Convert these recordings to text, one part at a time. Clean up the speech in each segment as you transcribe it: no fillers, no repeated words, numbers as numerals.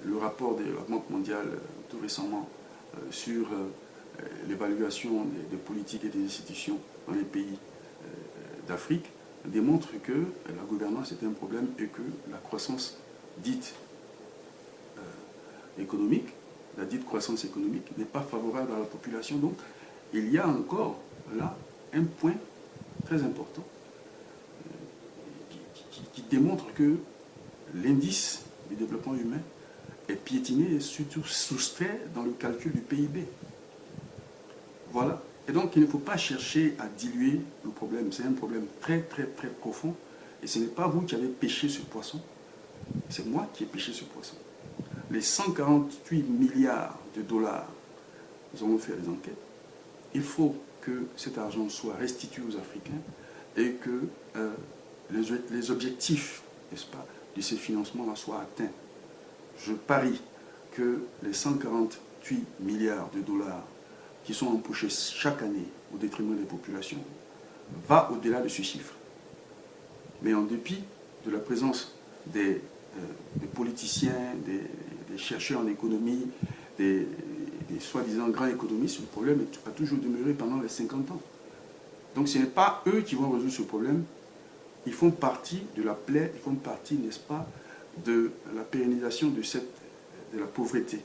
le rapport de la Banque mondiale tout récemment sur l'évaluation des politiques et des institutions dans les pays d'Afrique démontre que la gouvernance est un problème et que la croissance dite économique, la dite croissance économique n'est pas favorable à la population. Donc, il y a encore là un point très important qui démontre que l'indice du développement humain est piétiné et surtout soustrait dans le calcul du PIB. Voilà. Et donc, il ne faut pas chercher à diluer le problème. C'est un problème très, très, très profond. Et ce n'est pas vous qui avez pêché ce poisson. C'est moi qui ai pêché ce poisson. Les 148 milliards de dollars, nous avons fait des enquêtes. Il faut que cet argent soit restitué aux Africains et que les objectifs, n'est-ce pas, de ces financements-là soient atteints. Je parie que les 148 milliards de dollars qui sont empochés chaque année au détriment des populations va au-delà de ce chiffre. Mais en dépit de la présence des politiciens, des chercheurs en économie, des soi-disant grands économistes, le problème a toujours demeuré pendant les 50 ans. Donc ce n'est pas eux qui vont résoudre ce problème. Ils font partie de la plaie, ils font partie, n'est-ce pas, de la pérennisation de la pauvreté.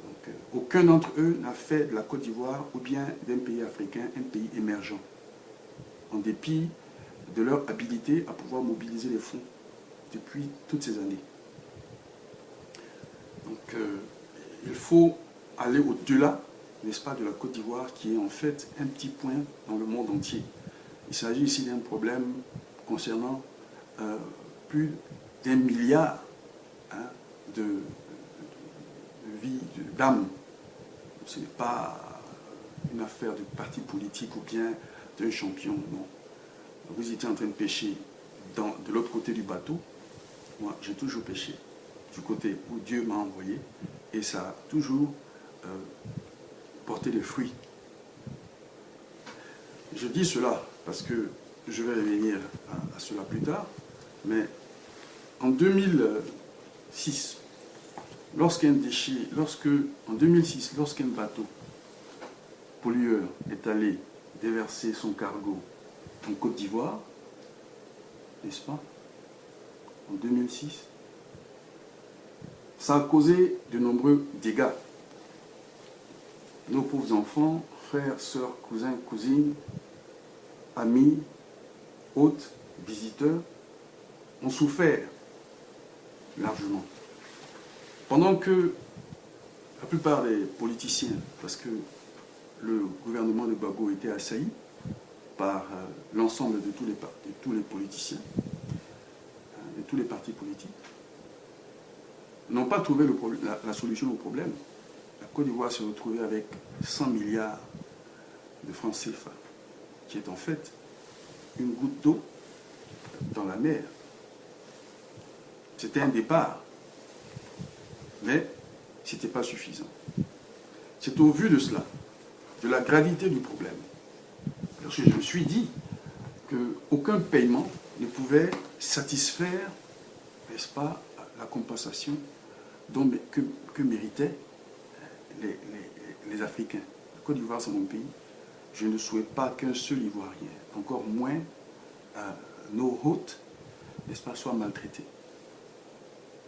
Donc, aucun d'entre eux n'a fait de la Côte d'Ivoire ou bien d'un pays africain un pays émergent, en dépit de leur habilité à pouvoir mobiliser les fonds depuis toutes ces années. Donc, il faut aller au-delà, n'est-ce pas, de la Côte d'Ivoire, qui est en fait un petit point dans le monde entier. Il s'agit ici d'un problème concernant plus d'1 milliard de vies, d'âmes. Ce n'est pas une affaire de parti politique ou bien d'un champion, non. Vous étiez en train de pêcher de l'autre côté du bateau. Moi, j'ai toujours pêché du côté où Dieu m'a envoyé et ça a toujours porté des fruits. Je dis cela parce que je vais revenir à cela plus tard, mais en 2006, lorsqu'un bateau pollueur est allé déverser son cargo en Côte d'Ivoire, n'est-ce pas, en 2006, ça a causé de nombreux dégâts. Nos pauvres enfants, frères, sœurs, cousins, cousines, amis, hôtes, visiteurs, ont souffert largement. Pendant que la plupart des politiciens, parce que le gouvernement de Gbagbo était assailli par l'ensemble de tous les politiciens, de tous les partis politiques, n'ont pas trouvé la solution au problème. La Côte d'Ivoire s'est retrouvée avec 100 milliards de francs CFA, qui est en fait une goutte d'eau dans la mer. C'était un départ, mais ce n'était pas suffisant. C'est au vu de cela, de la gravité du problème, lorsque je me suis dit qu'aucun paiement ne pouvait satisfaire, n'est-ce pas, la compensation que méritaient les Africains. La Côte d'Ivoire, c'est mon pays. Je ne souhaite pas qu'un seul Ivoirien, encore moins nos hôtes, n'est-ce pas, soient maltraités.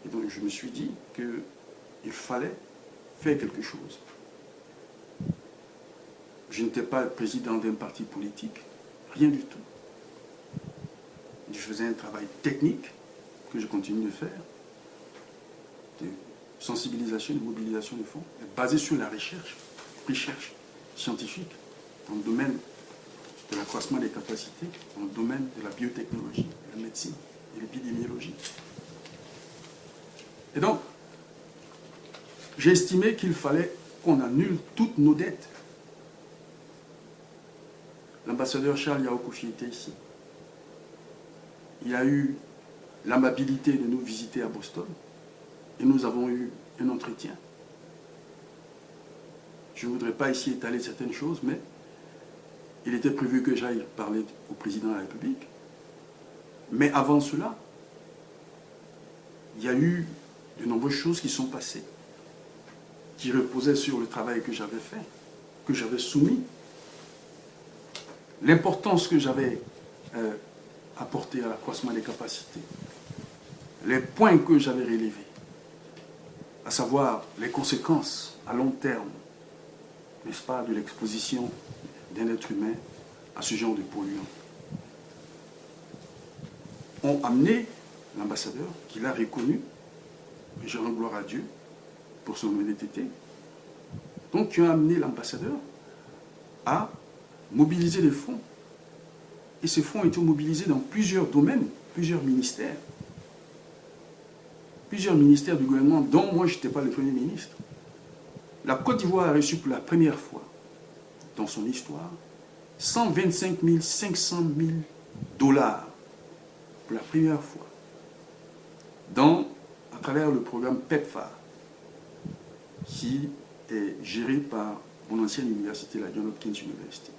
Et donc je me suis dit qu'il fallait faire quelque chose. Je n'étais pas président d'un parti politique, rien du tout. Je faisais un travail technique que je continue de faire, de sensibilisation, de mobilisation de fonds, basé sur la recherche scientifique dans le domaine de l'accroissement des capacités, dans le domaine de la biotechnologie, de la médecine et de l'épidémiologie. Et donc, j'ai estimé qu'il fallait qu'on annule toutes nos dettes. L'ambassadeur Charles Yao Kofi était ici. Il a eu l'amabilité de nous visiter à Boston et nous avons eu un entretien. Je ne voudrais pas ici étaler certaines choses, mais il était prévu que j'aille parler au président de la République. Mais avant cela, il y a eu de nombreuses choses qui sont passées, qui reposaient sur le travail que j'avais fait, que j'avais soumis, l'importance que j'avais apportée à l'accroissement des capacités, les points que j'avais relevés, à savoir les conséquences à long terme, n'est-ce pas, de l'exposition d'un être humain à ce genre de polluants, ont amené l'ambassadeur, qui l'a reconnu, et je rends gloire à Dieu pour son honnêteté, donc qui ont amené l'ambassadeur à mobiliser des fonds. Et ces fonds ont été mobilisés dans plusieurs domaines, plusieurs ministères. Plusieurs ministères du gouvernement, dont moi je n'étais pas le Premier ministre. La Côte d'Ivoire a reçu pour la première fois dans son histoire 125 500 000 dollars pour la première fois à travers le programme PEPFAR qui est géré par mon ancienne université, la Johns Hopkins University.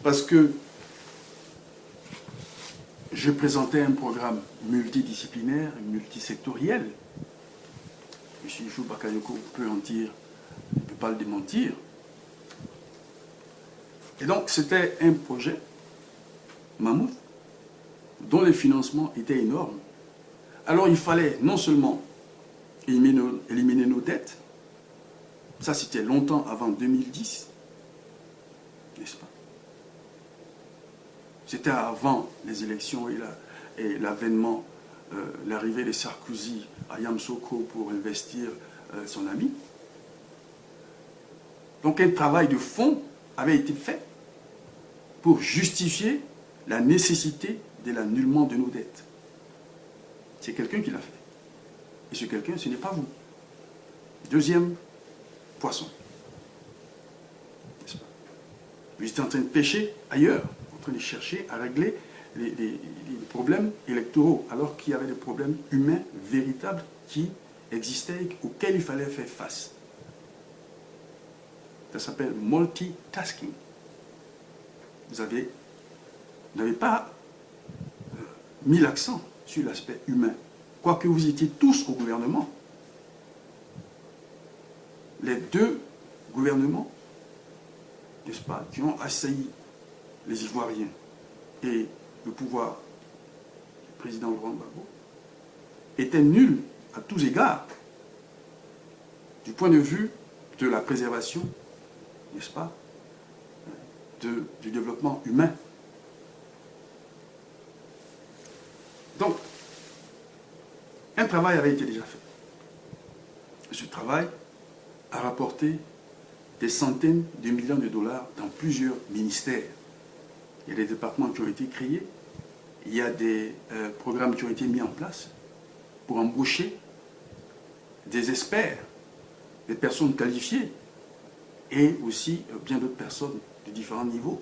Parce que je présentais un programme multidisciplinaire, multisectoriel. M. Chou Bakayoko peut en dire, il ne peut pas le démentir. Et donc, c'était un projet, mammouth, dont les financements étaient énormes. Alors, il fallait non seulement éliminer nos dettes, ça c'était longtemps avant 2010, n'est-ce pas? C'était avant les élections et l'avènement, l'arrivée de Sarkozy à Yamoussoukro pour investir son ami. Donc un travail de fond avait été fait pour justifier la nécessité de l'annullement de nos dettes. C'est quelqu'un qui l'a fait. Et ce quelqu'un, ce n'est pas vous. Deuxième poisson. N'est-ce pas? Vous étiez en train de pêcher ailleurs, en train de chercher à régler les problèmes électoraux, alors qu'il y avait des problèmes humains véritables qui existaient, auxquels il fallait faire face. Ça s'appelle multitasking. Vous n'avez pas mis l'accent sur l'aspect humain. Quoique vous étiez tous au gouvernement, les deux gouvernements, n'est-ce pas, qui ont assailli les Ivoiriens et le pouvoir du président Laurent Gbagbo, étaient nuls à tous égards du point de vue de la préservation, n'est-ce pas, du développement humain. Donc, un travail avait été déjà fait. Ce travail a rapporté des centaines de millions de dollars dans plusieurs ministères. Il y a des départements qui ont été créés, il y a des programmes qui ont été mis en place pour embaucher des experts, des personnes qualifiées et aussi bien d'autres personnes de différents niveaux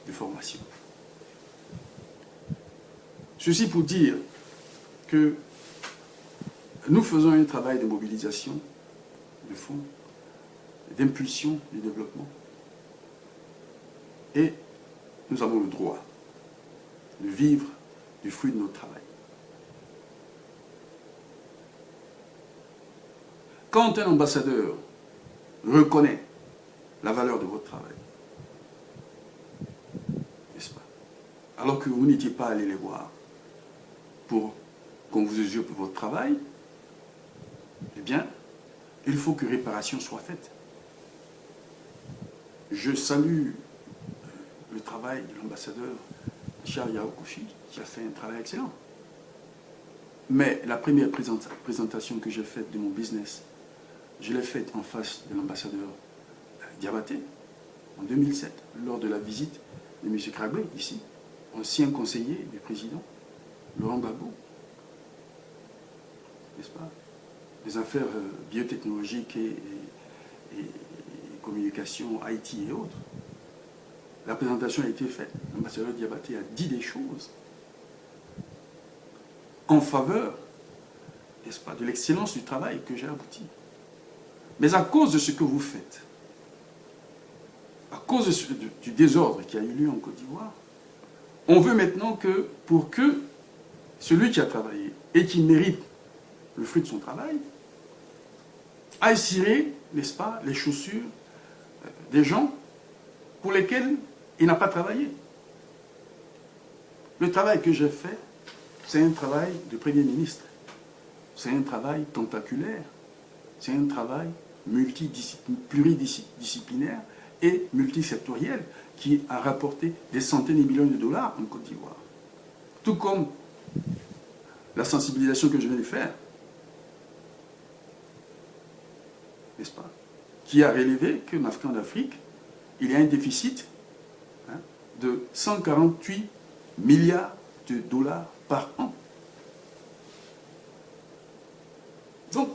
de formation. Ceci pour dire que nous faisons un travail de mobilisation de fonds, d'impulsion du développement. Et nous avons le droit de vivre du fruit de notre travail. Quand un ambassadeur reconnaît la valeur de votre travail, n'est-ce pas, alors que vous n'étiez pas allé les voir pour qu'on vous usurpe votre travail, eh bien, il faut que réparation soit faite. Je salue le travail de l'ambassadeur Charles Yaokofi, qui a fait un travail excellent. Mais la première présentation que j'ai faite de mon business, je l'ai faite en face de l'ambassadeur Diabaté, en 2007, lors de la visite de M. Kragbé, ici, ancien conseiller du président Laurent Gbagbo, n'est-ce pas? Les affaires biotechnologiques et communication, IT et autres. La présentation a été faite. L'ambassadeur Diabaté a dit des choses en faveur, n'est-ce pas, de l'excellence du travail que j'ai abouti. Mais à cause de ce que vous faites, à cause du désordre qui a eu lieu en Côte d'Ivoire, on veut maintenant que, pour que celui qui a travaillé et qui mérite le fruit de son travail, aille cirer, n'est-ce pas, les chaussures des gens pour lesquels il n'a pas travaillé. Le travail que j'ai fait, c'est un travail de Premier ministre. C'est un travail tentaculaire. C'est un travail pluridisciplinaire et multisectoriel qui a rapporté des centaines de millions de dollars en Côte d'Ivoire. Tout comme la sensibilisation que je viens de faire, n'est-ce pas, qui a relevé qu'en Afrique, il y a un déficit de 148 milliards de dollars par an. Donc,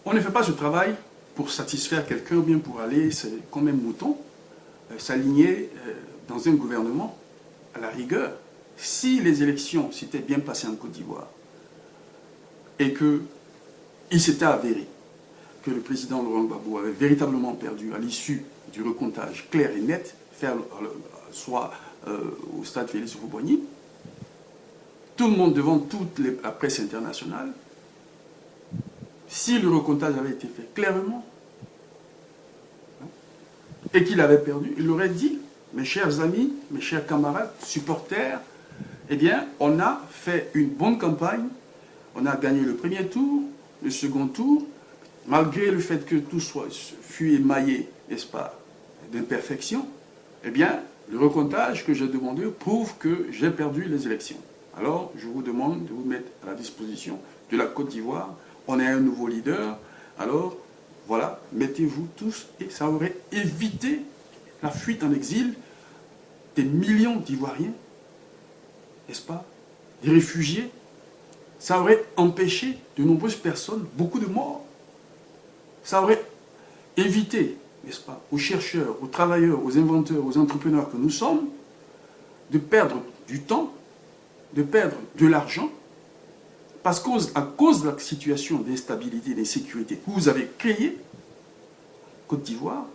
on ne fait pas ce travail pour satisfaire quelqu'un ou bien pour aller, comme un mouton, s'aligner dans un gouvernement à la rigueur. Si les élections s'étaient bien passées en Côte d'Ivoire et qu'il s'était avéré que le président Laurent Gbagbo avait véritablement perdu à l'issue du recomptage clair et net, soit au stade Félix Houphouët-Boigny, tout le monde devant toute la presse internationale, si le recomptage avait été fait clairement et qu'il avait perdu, il aurait dit, mes chers amis, mes chers camarades, supporters, eh bien, on a fait une bonne campagne, on a gagné le premier tour, le second tour, malgré le fait que tout fut émaillé, n'est-ce pas, d'imperfection, eh bien, le recomptage que j'ai demandé prouve que j'ai perdu les élections. Alors, je vous demande de vous mettre à la disposition de la Côte d'Ivoire. On a un nouveau leader, alors, voilà, mettez-vous tous, et ça aurait évité la fuite en exil des millions d'Ivoiriens, n'est-ce pas, des réfugiés. Ça aurait empêché de nombreuses personnes, beaucoup de morts. Ça aurait évité, n'est-ce pas, aux chercheurs, aux travailleurs, aux inventeurs, aux entrepreneurs que nous sommes, de perdre du temps, de perdre de l'argent, parce qu'à cause de la situation d'instabilité et d'insécurité que vous avez créée, Côte d'Ivoire,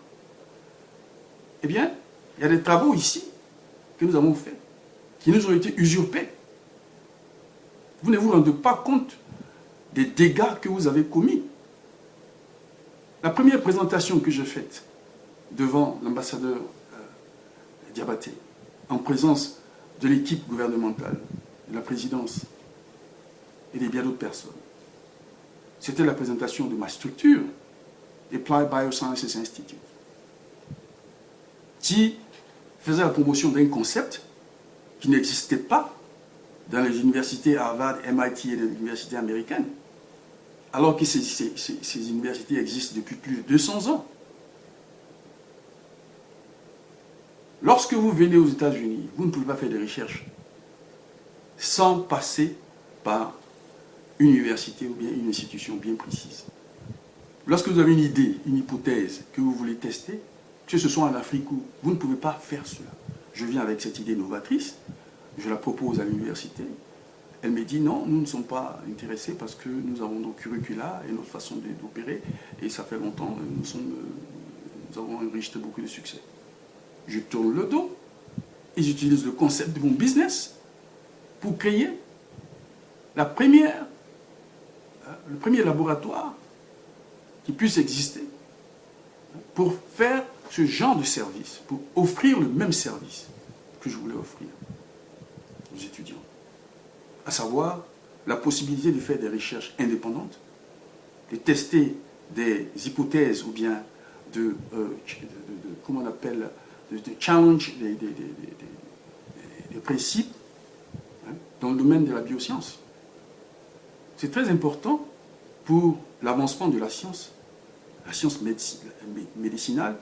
eh bien, il y a des travaux ici que nous avons faits, qui nous ont été usurpés. Vous ne vous rendez pas compte des dégâts que vous avez commis. La première présentation que j'ai faite devant l'ambassadeur Diabaté, en présence de l'équipe gouvernementale, de la présidence et de bien d'autres personnes, c'était la présentation de ma structure, Applied Biosciences Institute, qui faisait la promotion d'un concept qui n'existait pas dans les universités Harvard, MIT et les universités américaines, alors que ces universités existent depuis plus de 200 ans. Lorsque vous venez aux États-Unis, vous ne pouvez pas faire de recherche sans passer par une université ou bien une institution bien précise. Lorsque vous avez une idée, une hypothèse que vous voulez tester, que ce soit en Afrique ou vous ne pouvez pas faire cela. Je viens avec cette idée novatrice, je la propose à l'université. Elle me dit non, nous ne sommes pas intéressés parce que nous avons nos curricula et notre façon d'opérer et ça fait longtemps, nous avons enregistré beaucoup de succès. Je tourne le dos et j'utilise le concept de mon business pour créer le premier laboratoire qui puisse exister pour faire ce genre de service, pour offrir le même service que je voulais offrir aux étudiants. À savoir la possibilité de faire des recherches indépendantes, de tester des hypothèses ou bien comment on appelle, de challenge des principes dans le domaine de la bioscience. C'est très important pour l'avancement de la science médicinale,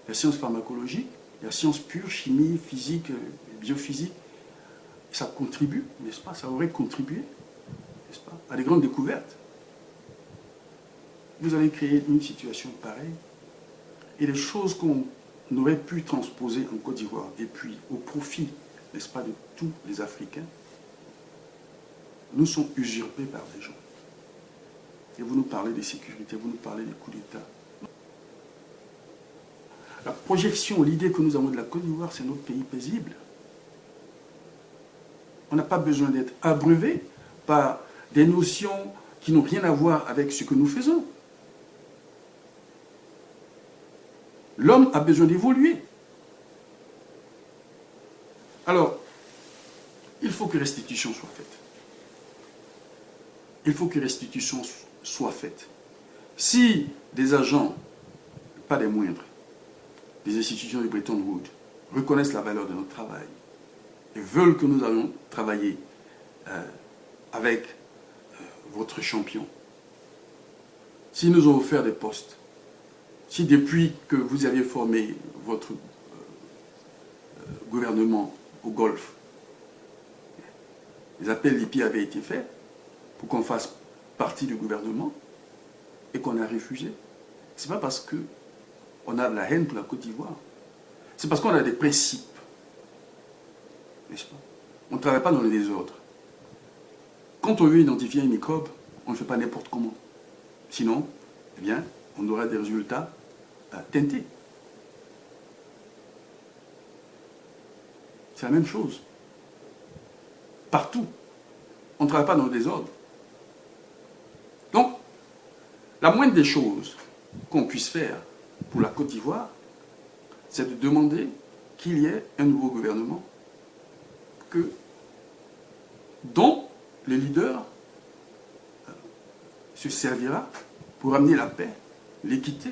la science pharmacologique, la science pure, chimie, physique, biophysique. Ça contribue, n'est-ce pas? Ça aurait contribué, n'est-ce pas, à des grandes découvertes. Vous allez créer une situation pareille et les choses qu'on aurait pu transposer en Côte d'Ivoire et puis au profit, n'est-ce pas, de tous les Africains, nous sont usurpés par des gens. Et vous nous parlez de sécurité, vous nous parlez des coups d'État. La projection, l'idée que nous avons de la Côte d'Ivoire, c'est notre pays paisible. On n'a pas besoin d'être abreuvé par des notions qui n'ont rien à voir avec ce que nous faisons. L'homme a besoin d'évoluer. Alors, il faut que restitution soit faite. Il faut que restitution soit faite. Si des agents, pas des moindres, des institutions de Bretton Woods reconnaissent la valeur de notre travail et veulent que nous allions travailler avec votre champion, s'ils nous ont offert des postes, si depuis que vous aviez formé votre gouvernement au Golfe, les appels d'IPI avaient été faits pour qu'on fasse partie du gouvernement et qu'on a refusé, ce n'est pas parce qu'on a de la haine pour la Côte d'Ivoire. C'est parce qu'on a des principes. N'est-ce pas? On ne travaille pas dans le désordre. Quand on veut identifier un microbe, on ne le fait pas n'importe comment. Sinon, eh bien, on aura des résultats teintés. C'est la même chose. Partout. On ne travaille pas dans le désordre. Donc, la moindre des choses qu'on puisse faire pour la Côte d'Ivoire, c'est de demander qu'il y ait un nouveau gouvernement dont le leader se servira pour amener la paix, l'équité,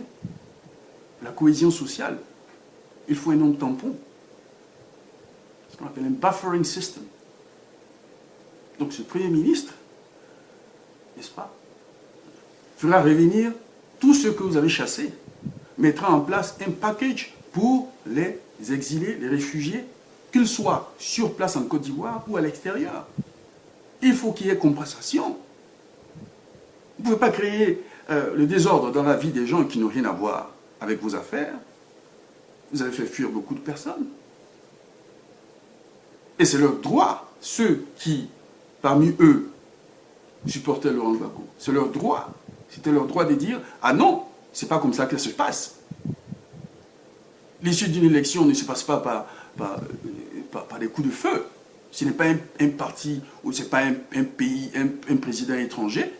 la cohésion sociale. Il faut un nom tampon, ce qu'on appelle un buffering system. Donc ce Premier ministre, n'est-ce pas, fera revenir tous ceux que vous avez chassés, mettra en place un package pour les exilés, les réfugiés, qu'ils soient sur place en Côte d'Ivoire ou à l'extérieur. Il faut qu'il y ait compensation. Vous ne pouvez pas créer le désordre dans la vie des gens qui n'ont rien à voir avec vos affaires. Vous avez fait fuir beaucoup de personnes. Et c'est leur droit, ceux qui, parmi eux, supportaient Laurent Gbagbo, c'est leur droit. C'était leur droit de dire « Ah non, c'est pas comme ça que ça se passe. » L'issue d'une élection ne se passe pas par des coups de feu. Ce n'est pas un parti ou ce n'est pas un pays, un président étranger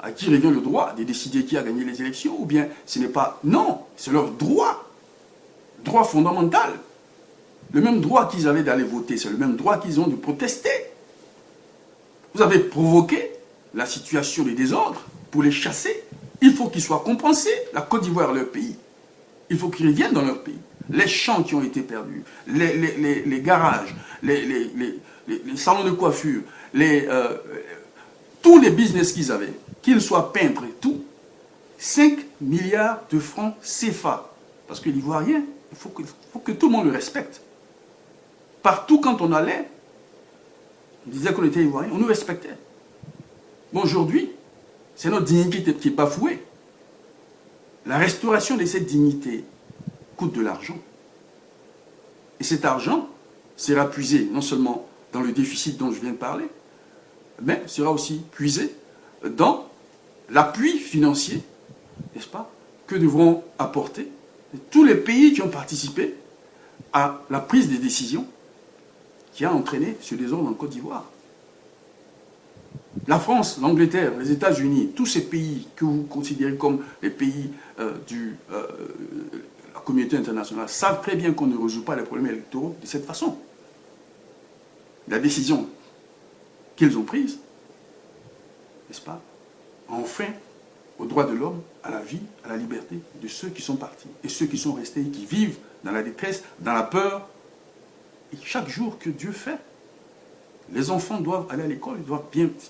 à qui revient le droit de décider qui a gagné les élections, ou bien ce n'est pas... Non, c'est leur droit fondamental. Le même droit qu'ils avaient d'aller voter, c'est le même droit qu'ils ont de protester. Vous avez provoqué la situation de désordre pour les chasser. Il faut qu'ils soient compensés. La Côte d'Ivoire est leur pays. Il faut qu'ils reviennent dans leur pays. Les champs qui ont été perdus, les garages, les salons de coiffure, tous les business qu'ils avaient, qu'ils soient peintres et tout, 5 milliards de francs CFA. Parce que l'Ivoirien, il faut que tout le monde le respecte. Partout quand on allait, on disait qu'on était Ivoirien, on nous respectait. Bon, aujourd'hui, c'est notre dignité qui est bafouée. La restauration de cette dignité coûte de l'argent. Et cet argent sera puisé non seulement dans le déficit dont je viens de parler, mais sera aussi puisé dans l'appui financier, n'est-ce pas, que devront apporter tous les pays qui ont participé à la prise des décisions qui a entraîné ce désordre en Côte d'Ivoire. La France, l'Angleterre, les États-Unis, tous ces pays que vous considérez comme les pays de la communauté internationale savent très bien qu'on ne résout pas les problèmes électoraux de cette façon. La décision qu'ils ont prise, n'est-ce pas, enfin aux droits de l'homme, à la vie, à la liberté de ceux qui sont partis et ceux qui sont restés, qui vivent dans la détresse, dans la peur. Et chaque jour que Dieu fait, les enfants doivent aller à l'école,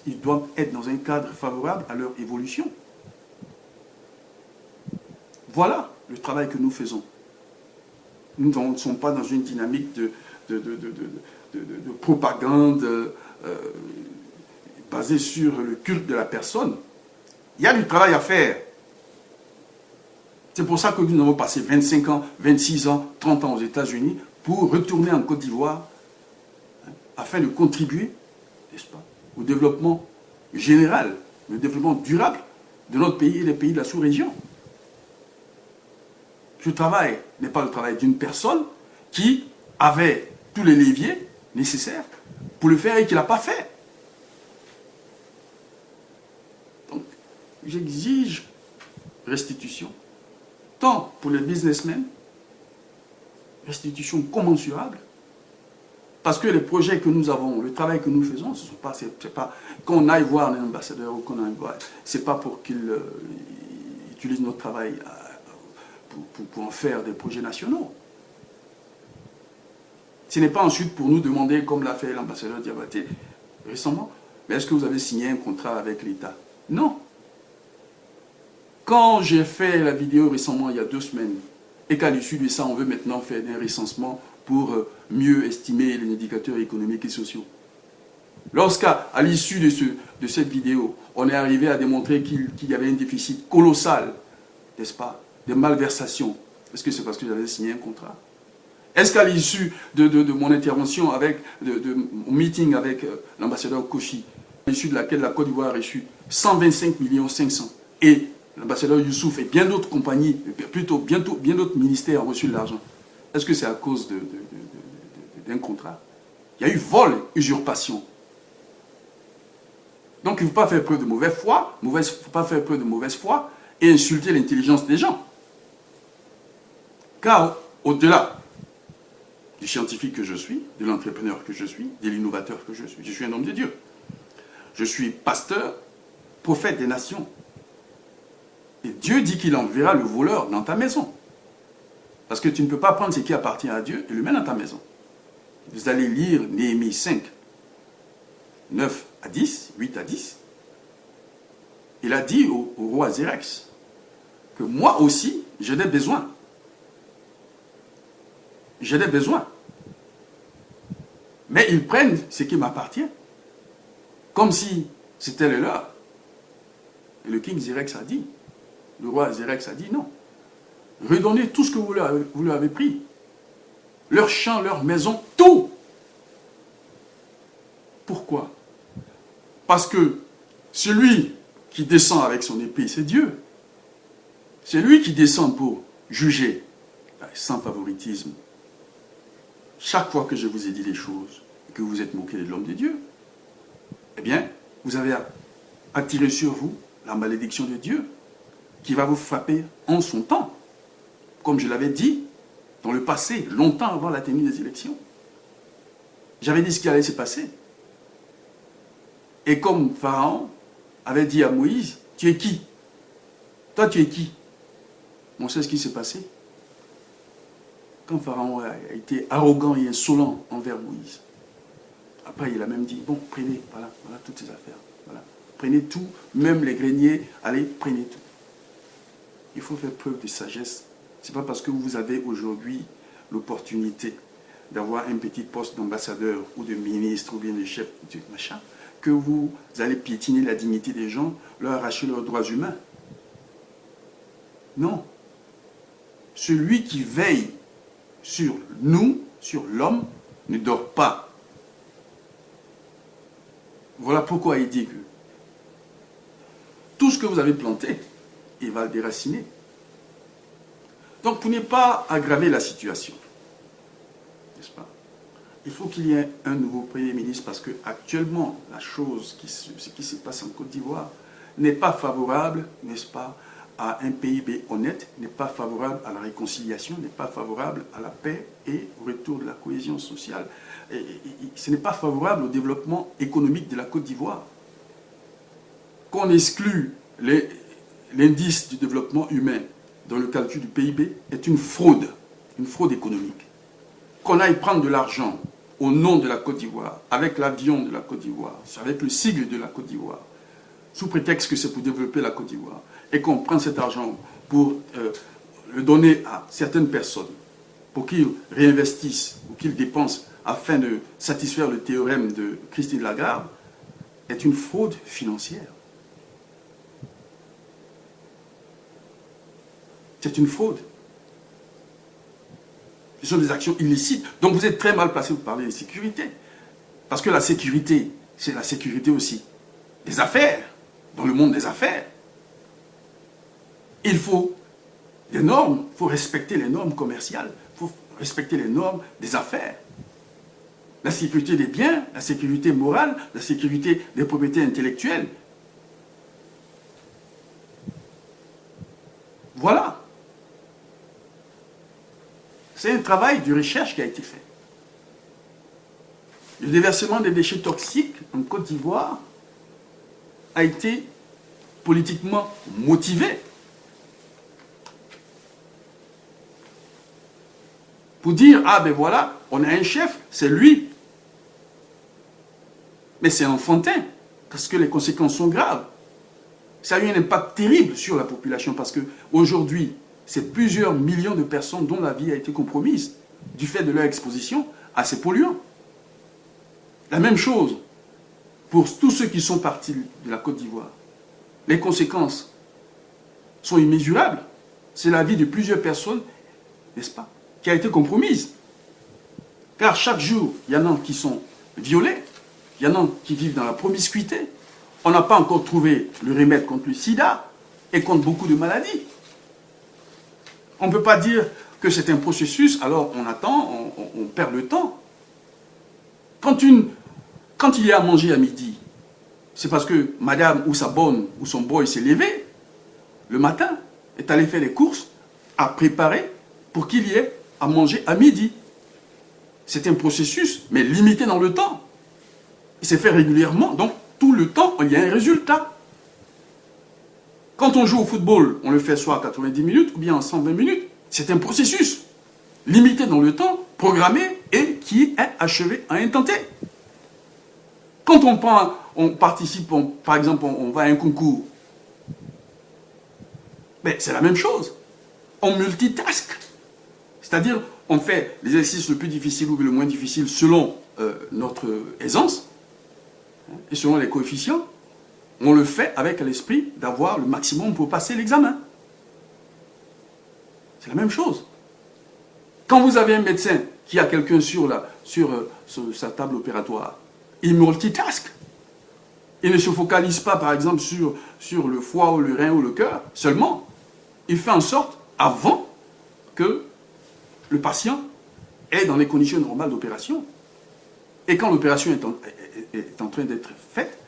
ils doivent être dans un cadre favorable à leur évolution. Voilà le travail que nous faisons. Nous ne sommes pas dans une dynamique de propagande basée sur le culte de la personne. Il y a du travail à faire. C'est pour ça que nous avons passé 25 ans, 26 ans, 30 ans aux États-Unis pour retourner en Côte d'Ivoire afin de contribuer, n'est-ce pas, au développement général, le développement durable de notre pays et des pays de la sous-région. Ce travail n'est pas le travail d'une personne qui avait tous les leviers nécessaires pour le faire et qui ne l'a pas fait. j'exige restitution, tant pour les businessmen, restitution commensurable, parce que les projets que nous avons, le travail que nous faisons, ce sont pas, c'est pas qu'on aille voir un ambassadeur ou qu'on aille voir, c'est pas pour qu'il utilise notre travail pour en faire des projets nationaux. Ce n'est pas ensuite pour nous demander, comme l'a fait l'ambassadeur Diabaté récemment, mais est-ce que vous avez signé un contrat avec l'État? Non. Quand j'ai fait la vidéo récemment, il y a 2 semaines, et qu'à l'issue de ça, on veut maintenant faire un recensement pour mieux estimer les indicateurs économiques et sociaux. Lorsqu'à l'issue de cette vidéo, on est arrivé à démontrer qu'il y avait un déficit colossal, n'est-ce pas, de malversations, est-ce que c'est parce que j'avais signé un contrat? Est-ce qu'à l'issue de mon intervention, mon meeting avec l'ambassadeur Kofi, à l'issue de laquelle la Côte d'Ivoire a reçu 125 millions 500, et l'ambassadeur Youssouf et bien d'autres compagnies, plutôt bien d'autres ministères ont reçu de l'argent, est-ce que c'est à cause d'un contrat? Il y a eu vol, usurpation. Donc il ne faut pas faire preuve de mauvaise foi, faut pas faire preuve de mauvaise foi et insulter l'intelligence des gens. Car au-delà du scientifique que je suis, de l'entrepreneur que je suis, de l'innovateur que je suis un homme de Dieu. Je suis pasteur, prophète des nations. Et Dieu dit qu'il enverra le voleur dans ta maison. Parce que tu ne peux pas prendre ce qui appartient à Dieu et le mettre dans ta maison. Vous allez lire Néhémie 5, 9 à 10, 8 à 10. Il a dit au roi Zérex que moi aussi, j'ai des besoins. J'ai des besoins. Mais ils prennent ce qui m'appartient. Comme si c'était le leur. Et le king Zérex a dit, le roi Zérex a dit non. Redonnez tout ce que vous leur avez pris. Leurs champs, leurs maisons, tout. Pourquoi? Parce que celui qui descend avec son épée, c'est Dieu. C'est lui qui descend pour juger, sans favoritisme. Chaque fois que je vous ai dit des choses, et que vous êtes moqué de l'homme de Dieu, eh bien, vous avez attiré sur vous la malédiction de Dieu, qui va vous frapper en son temps. Comme je l'avais dit dans le passé, longtemps avant la tenue des élections. J'avais dit ce qui allait se passer. Et comme Pharaon avait dit à Moïse, tu es qui? Toi, tu es qui? On sait ce qui s'est passé. Quand Pharaon a été arrogant et insolent envers Moïse, après il a même dit, bon, prenez, voilà toutes ces affaires. Voilà. Prenez tout, même les greniers, allez, prenez tout. Il faut faire preuve de sagesse. Ce n'est pas parce que vous avez aujourd'hui l'opportunité d'avoir un petit poste d'ambassadeur ou de ministre ou bien de chef de machin, que vous allez piétiner la dignité des gens, leur arracher leurs droits humains. Non. Celui qui veille sur nous, sur l'homme, ne dort pas. Voilà pourquoi il dit que tout ce que vous avez planté, il va le déraciner. Donc, pour ne pas aggraver la situation, n'est-ce pas? Il faut qu'il y ait un nouveau Premier ministre parce que actuellement, ce qui se passe en Côte d'Ivoire n'est pas favorable, n'est-ce pas, à un PIB honnête, n'est pas favorable à la réconciliation, n'est pas favorable à la paix et au retour de la cohésion sociale. Ce n'est pas favorable au développement économique de la Côte d'Ivoire. Qu'on exclut l'indice du développement humain dans le calcul du PIB est une fraude économique. Qu'on aille prendre de l'argent au nom de la Côte d'Ivoire, avec l'avion de la Côte d'Ivoire, avec le sigle de la Côte d'Ivoire, sous prétexte que c'est pour développer la Côte d'Ivoire, et qu'on prend cet argent pour le donner à certaines personnes, pour qu'ils réinvestissent ou qu'ils dépensent afin de satisfaire le théorème de Christine Lagarde, est une fraude financière. C'est une fraude. Ce sont des actions illicites. Donc vous êtes très mal placé pour parler de sécurité. Parce que la sécurité, c'est la sécurité aussi des affaires, dans le monde des affaires. Il faut des normes, il faut respecter les normes commerciales, il faut respecter les normes des affaires. La sécurité des biens, la sécurité morale, la sécurité des propriétés intellectuelles. Voilà. C'est un travail de recherche qui a été fait. Le déversement des déchets toxiques en Côte d'Ivoire a été politiquement motivé pour dire, ah ben voilà, on a un chef, c'est lui. Mais c'est enfantin, parce que les conséquences sont graves. Ça a eu un impact terrible sur la population, parce qu'aujourd'hui, c'est plusieurs millions de personnes dont la vie a été compromise du fait de leur exposition à ces polluants. La même chose pour tous ceux qui sont partis de la Côte d'Ivoire. Les conséquences sont immésurables. C'est la vie de plusieurs personnes, n'est-ce pas, qui a été compromise. Car chaque jour, il y en a qui sont violés, il y en a qui vivent dans la promiscuité. On n'a pas encore trouvé le remède contre le sida et contre beaucoup de maladies. On ne peut pas dire que c'est un processus, alors on attend, on perd le temps. Quand il y a à manger à midi, c'est parce que madame ou sa bonne ou son boy s'est levé le matin, est allé faire les courses, a préparé pour qu'il y ait à manger à midi. C'est un processus, mais limité dans le temps. Il s'est fait régulièrement, donc tout le temps, il y a un résultat. Quand on joue au football, on le fait soit à 90 minutes ou bien en 120 minutes. C'est un processus limité dans le temps, programmé et qui est achevé à un temps T. Quand on participe, par exemple, on va à un concours, ben, c'est la même chose. On multitask. C'est-à-dire, on fait l'exercice le plus difficile ou le moins difficile selon notre aisance et selon les coefficients. On le fait avec l'esprit d'avoir le maximum pour passer l'examen. C'est la même chose. Quand vous avez un médecin qui a quelqu'un sur sa table opératoire, il multitask. Il ne se focalise pas, par exemple, sur le foie ou le rein ou le cœur seulement. Il fait en sorte, avant que le patient est dans les conditions normales d'opération. Et quand l'opération est en train d'être faite,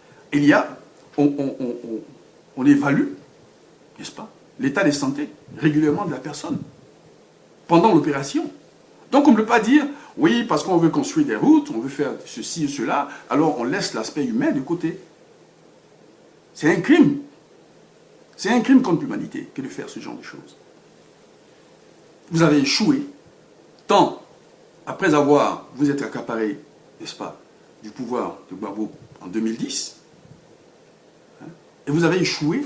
on évalue, n'est-ce pas, l'état de santé régulièrement de la personne pendant l'opération. Donc on ne peut pas dire, oui, parce qu'on veut construire des routes, on veut faire ceci ou cela, alors on laisse l'aspect humain de côté. C'est un crime. C'est un crime contre l'humanité que de faire ce genre de choses. Vous avez échoué, tant après vous êtes accaparé, n'est-ce pas, du pouvoir de Gbagbo en 2010, hein, et vous avez échoué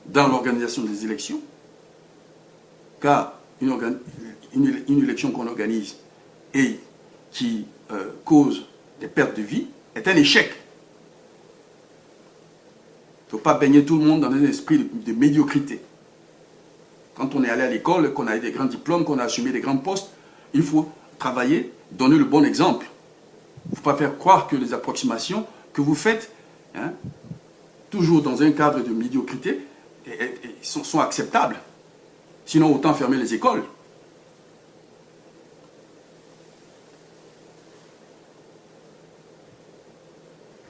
dans l'organisation des élections, car une élection qu'on organise et qui cause des pertes de vie est un échec. Il ne faut pas baigner tout le monde dans un esprit de médiocrité. Quand on est allé à l'école, qu'on a eu des grands diplômes, qu'on a assumé des grands postes, il faut travailler, donner le bon exemple. Il ne faut pas faire croire que les approximations que vous faites, hein, toujours dans un cadre de médiocrité, sont acceptables. Sinon, autant fermer les écoles.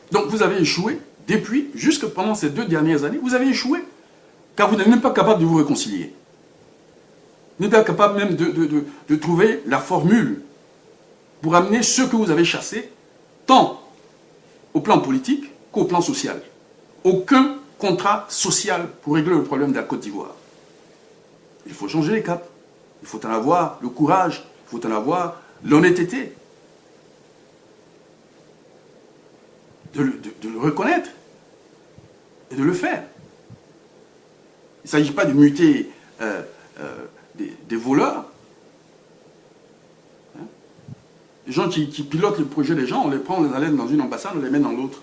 Donc vous avez échoué depuis, jusque pendant ces 2 dernières années, vous avez échoué. Car vous n'êtes même pas capable de vous réconcilier. Vous n'êtes pas capable même de trouver la formule pour amener ceux que vous avez chassés, tant au plan politique qu'au plan social. Aucun contrat social pour régler le problème de la Côte d'Ivoire. Il faut changer les caps. Il faut en avoir le courage, il faut en avoir l'honnêteté. De le reconnaître et de le faire. Il ne s'agit pas de muter des voleurs. Hein? Les gens qui pilotent le projet des gens, on les prend, on les enlève dans une ambassade, on les met dans l'autre.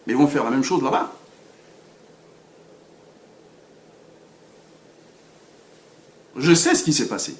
Mais ils vont faire la même chose là-bas. Je sais ce qui s'est passé.